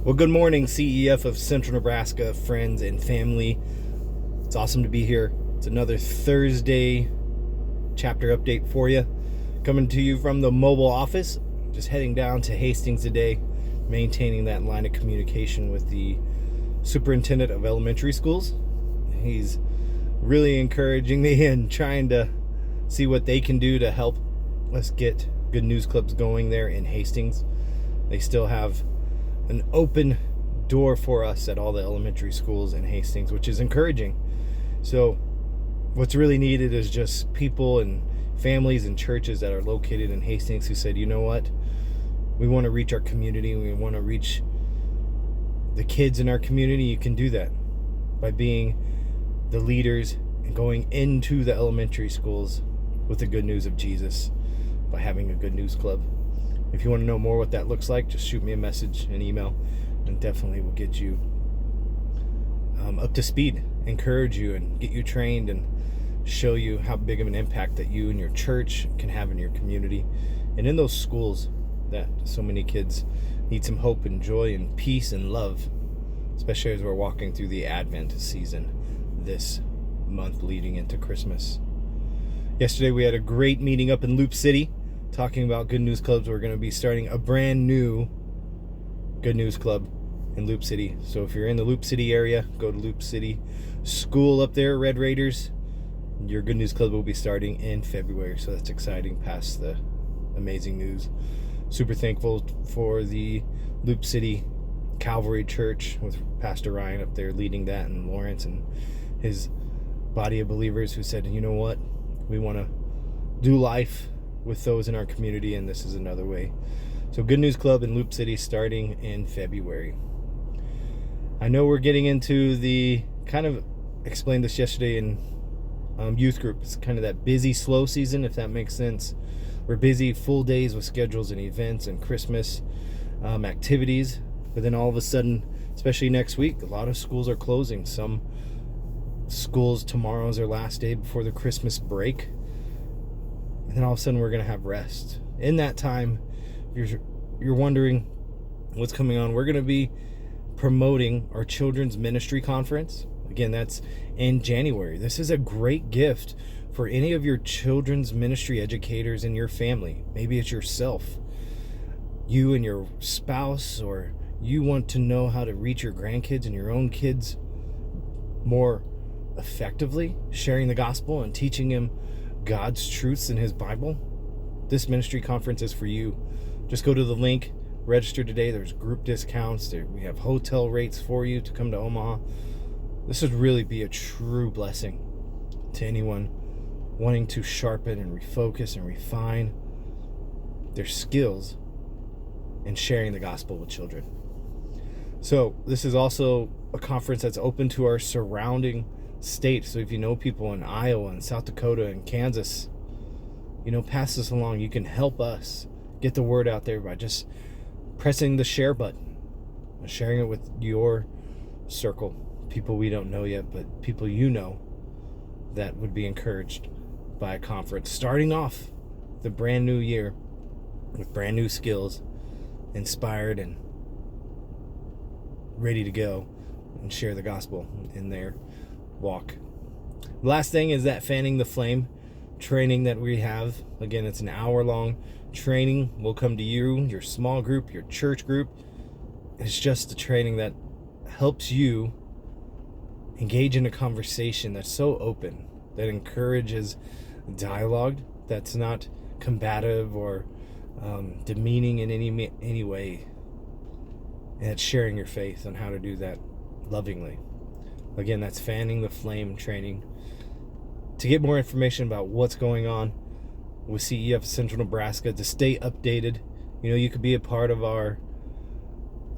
Well, good morning, CEF of Central Nebraska, friends and family. It's awesome to be here. It's another Thursday chapter update for you. Coming to you from the mobile office, just heading down to Hastings today, maintaining that line of communication with the superintendent of elementary schools. He's really encouraging me and trying to see what they can do to help us get good news clubs going there in Hastings. They still have an open door for us at all the elementary schools in Hastings, which is encouraging. So what's really needed is just people and families and churches that are located in Hastings who said, you know what, we want to reach our community, we want to reach the kids in our community. You can do that by being the leaders and going into the elementary schools with the good news of Jesus, by having a good news club. If you want to know more what that looks like, just shoot me a message, an email, and definitely will get you up to speed, encourage you, and get you trained and show you how big of an impact that you and your church can have in your community and in those schools that so many kids need some hope and joy and peace and love, especially as we're walking through the Advent season this month leading into Christmas. Yesterday we had a great meeting up in Loup City, talking about good news clubs. We're going to be starting a brand new good news club in Loup City. So if you're in the Loup City area, go to Loup City School up there, Red Raiders. Your good news club will be starting in February. So that's exciting, past the amazing news. Super thankful for the Loup City Calvary Church with Pastor Ryan up there leading that, and Lawrence and his body of believers who said, you know what, we want to do life with those in our community, and this is another way. So Good News Club in Loup City starting in February. I know we're getting into the, kind of explained this yesterday in youth group, it's kind of that busy, slow season, if that makes sense. We're busy full days with schedules and events and Christmas activities, but then all of a sudden, especially next week, a lot of schools are closing. Some schools, tomorrow's their last day before the Christmas break. And then all of a sudden we're going to have rest. In that time, you're wondering what's coming on. We're going to be promoting our children's ministry conference. Again, that's in January. This is a great gift for any of your children's ministry educators in your family. Maybe it's yourself, you and your spouse, or you want to know how to reach your grandkids and your own kids more effectively, sharing the gospel and teaching them God's truths in his Bible. This ministry conference is for you. Just go to the link, register today. There's group discounts. We have hotel rates for you to come to Omaha. This would really be a true blessing to anyone wanting to sharpen and refocus and refine their skills in sharing the gospel with children. So this is also a conference that's open to our surrounding states. So if you know people in Iowa and South Dakota and Kansas, pass this along. You can help us get the word out there by just pressing the share button, sharing it with your circle, people we don't know yet, but people that would be encouraged by a conference starting off the brand new year with brand new skills, inspired and ready to go and share the gospel in their walk. The last thing is that fanning the flame training that we have. Again, it's an hour-long training. We'll come to you, your small group, your church group. It's just a training that helps you engage in a conversation that's so open, that encourages dialogue, that's not combative or demeaning in any way, and it's sharing your faith on how to do that lovingly. Again, that's fanning the flame training. To get more information about what's going on with CEF Central Nebraska, to stay updated, you could be a part of our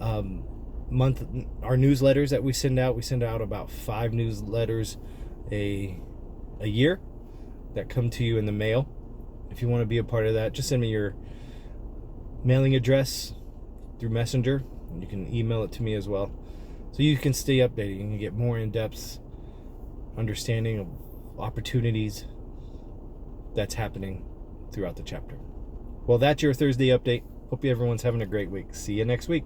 our newsletters that we send out. We send out about 5 newsletters a year that come to you in the mail. If you want to be a part of that, just send me your mailing address through Messenger, and you can email it to me as well. So you can stay updated. You can get more in-depth understanding of opportunities that's happening throughout the chapter. Well, that's your Thursday update. Hope everyone's having a great week. See you next week.